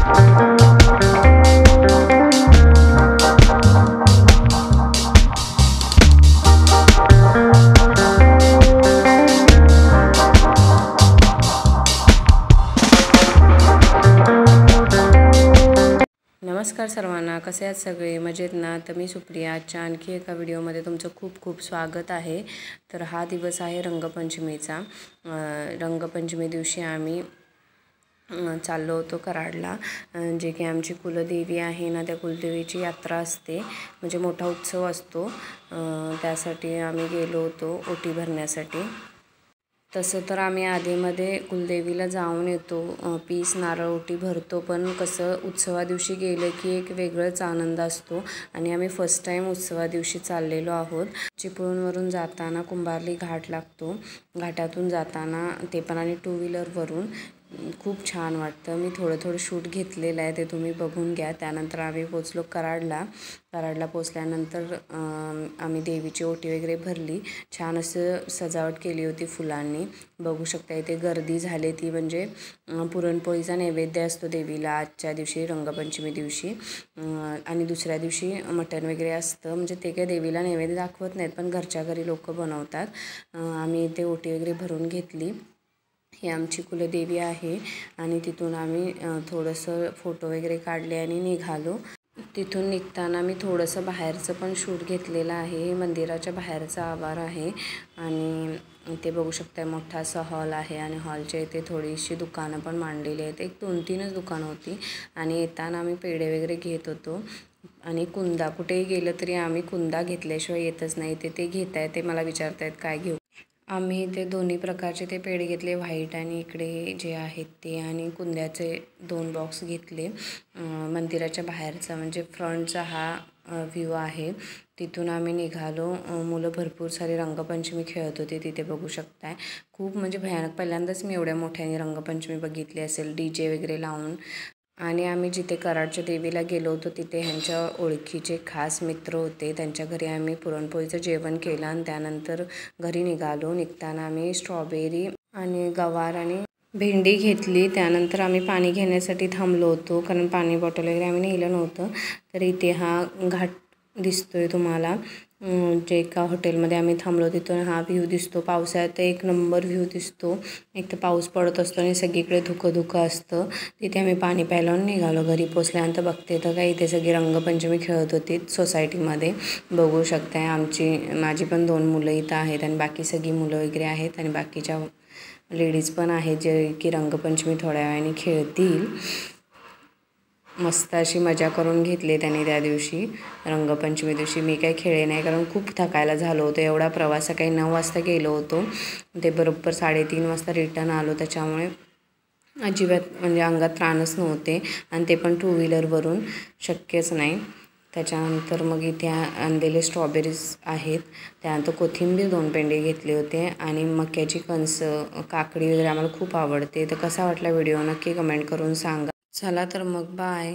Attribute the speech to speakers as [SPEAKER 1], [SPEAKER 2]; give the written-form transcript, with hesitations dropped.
[SPEAKER 1] नमस्कार सर्वांना, कसे आहात सगळे? मजेत ना? तर मी सुप्रिया, आजच्या आणखी एका व्हिडिओमध्ये तुमचं खूप खूप स्वागत आहे। तर हा दिवस आहे रंगपंचमीचा। रंगपंचमी दिवशी आम्ही चाललो होतो कराडला, जे की आमची कुलदेवी आहे ना, त्या कुलदेवीची यात्रा असते, म्हणजे मोठा उत्सव असतो। त्यासाठी आम्ही गेलो होतो ओटी भरण्यासाठी। तसं तर आम्ही आधीमध्ये कुलदेवीला जाऊन येतो, पीस नारळ ओटी भरतो, पण कसं उत्सवा दिवशी गेलं की एक वेगळाच आनंद असतो। आणि आम्ही फर्स्ट टाइम उत्सवा दिवशी चाललेलो आहोत। चिपळूणवरून जाताना कुंभारली घाट लागतो, घाटातून जाताना ते पण आणि टू व्हीलरवरून खूप छान वाटतं। मी थोडं शूट घेतलेलं आहे, ते तुम्ही बघून घ्या। त्यानंतर आम्ही पोचलो कराडला पोचल्यानंतर आम्ही देवीची ओटी वगैरे भरली। छान असं सजावट केली होती फुलांनी, बघू शकता। इथे गर्दी झाली ती म्हणजे पुरणपोळीचा नैवेद्य असतो देवीला आजच्या दिवशी रंगपंचमी दिवशी, आणि दुसऱ्या दिवशी मटण वगैरे असतं। म्हणजे ते काही देवीला नैवेद्य दाखवत नाहीत, पण घरच्या घरी लोक बनवतात। आम्ही इथे ओटी वगैरे भरून घेतली। ही आमची कुलदेवी आहे। आणि तिथून आम्ही थोडंसं फोटो वगैरे काढले आणि निघालो। तिथून निघताना मी थोडंसं बाहेरचं पण शूट घेतलेलं आहे। हे मंदिराच्या बाहेरचा आवार आहे आणि इथे बघू शकता मोठा असा हॉल आहे, आणि हॉलच्या इथे थोडीशी दुकानं पण मांडलेली आहेत। एक 2-3च दुकानं होती, आणि येताना आम्ही पेढे वगैरे घेत होतो। आणि कुंदा, कुठेही गेलं तरी आम्ही कुंदा घेतल्याशिवाय येतच नाही। ते घेत आहे, ते मला विचारत आहेत काय घेऊ। आम्ही ते दोन्ही प्रकारचे ते पेढे घेतले, व्हाईट आणि इकडे जे आहेत ते, आणि कुंद्याचे 2 बॉक्स घेतले। मंदिराच्या बाहेरचा म्हणजे फ्रंटचा हा व्ह्यू आहे। तिथून आम्ही निघालो। मुलं भरपूर सारी रंगपंचमी खेळत होते तिथे, बघू शकताय। खूप म्हणजे भयानक, पहिल्यांदाच मी एवढ्या मोठ्याने रंगपंचमी बघितली असेल, DJ वगैरे लावून। आणि आम्ही जिथे कराडच्या देवीला गेलो होतो तिथे ह्यांच्या ओळखीचे खास मित्र होते, त्यांच्या घरी आम्ही पुरणपोळीचं जेवण केलं आणि त्यानंतर घरी निघालो। निघताना आम्ही स्ट्रॉबेरी आणि गवार आणि भेंडी घेतली। त्यानंतर आम्ही पाणी घेण्यासाठी थांबलो होतो, कारण पाणी बॉटल वगैरे आम्ही नेलं नव्हतं। तर इथे हा घाट दिसतोय तुम्हाला, जे एका हॉटेलमध्ये आम्ही थांबलो, तिथून हा व्ह्यू दिसतो। पावसाळ्यात एक नंबर व्ह्यू दिसतो। एक तर पाऊस पडत असतो आणि सगळीकडे धुकं असतं। तिथे आम्ही पाणी प्यायला निघालो। घरी पोचल्यानंतर बघते तर काय इथे सगळी रंगपंचमी खेळत होती सोसायटीमध्ये, बघू शकताय। माझी पण 2 मुलं इथं आहेत, आणि बाकी सगळी मुलं वगैरे आहेत, आणि बाकीच्या लेडीज पण आहेत जे की रंगपंचमी थोड्या वेळाने खेळतील। मस्त अशी मजा करून घेतली त्यांनी त्या दिवशी, रंगपंचमी दिवशी। मी काही खेळले नाही, कारण खूप थकायला झालो होतो। एवढा प्रवास, सकाळी 9 वाजता गेलो होतो, ते बरोबर 3:30 वाजता रिटर्न आलो। त्याच्यामुळे अजिबात म्हणजे अंगात त्राणच नव्हते, आणि ते पण 2 व्हीलरवरून, शक्यच नाही। त्याच्यानंतर मग इथे आणलेले स्ट्रॉबेरीज आहेत, त्यानंतर कोथिंबीर 2 पेंडे घेतले होते, आणि मक्याची कणसं, काकडी वगैरे आम्हाला खूप आवडते। तर कसा वाटला व्हिडिओ नक्की कमेंट करून सांगा। चला तर मग बाय।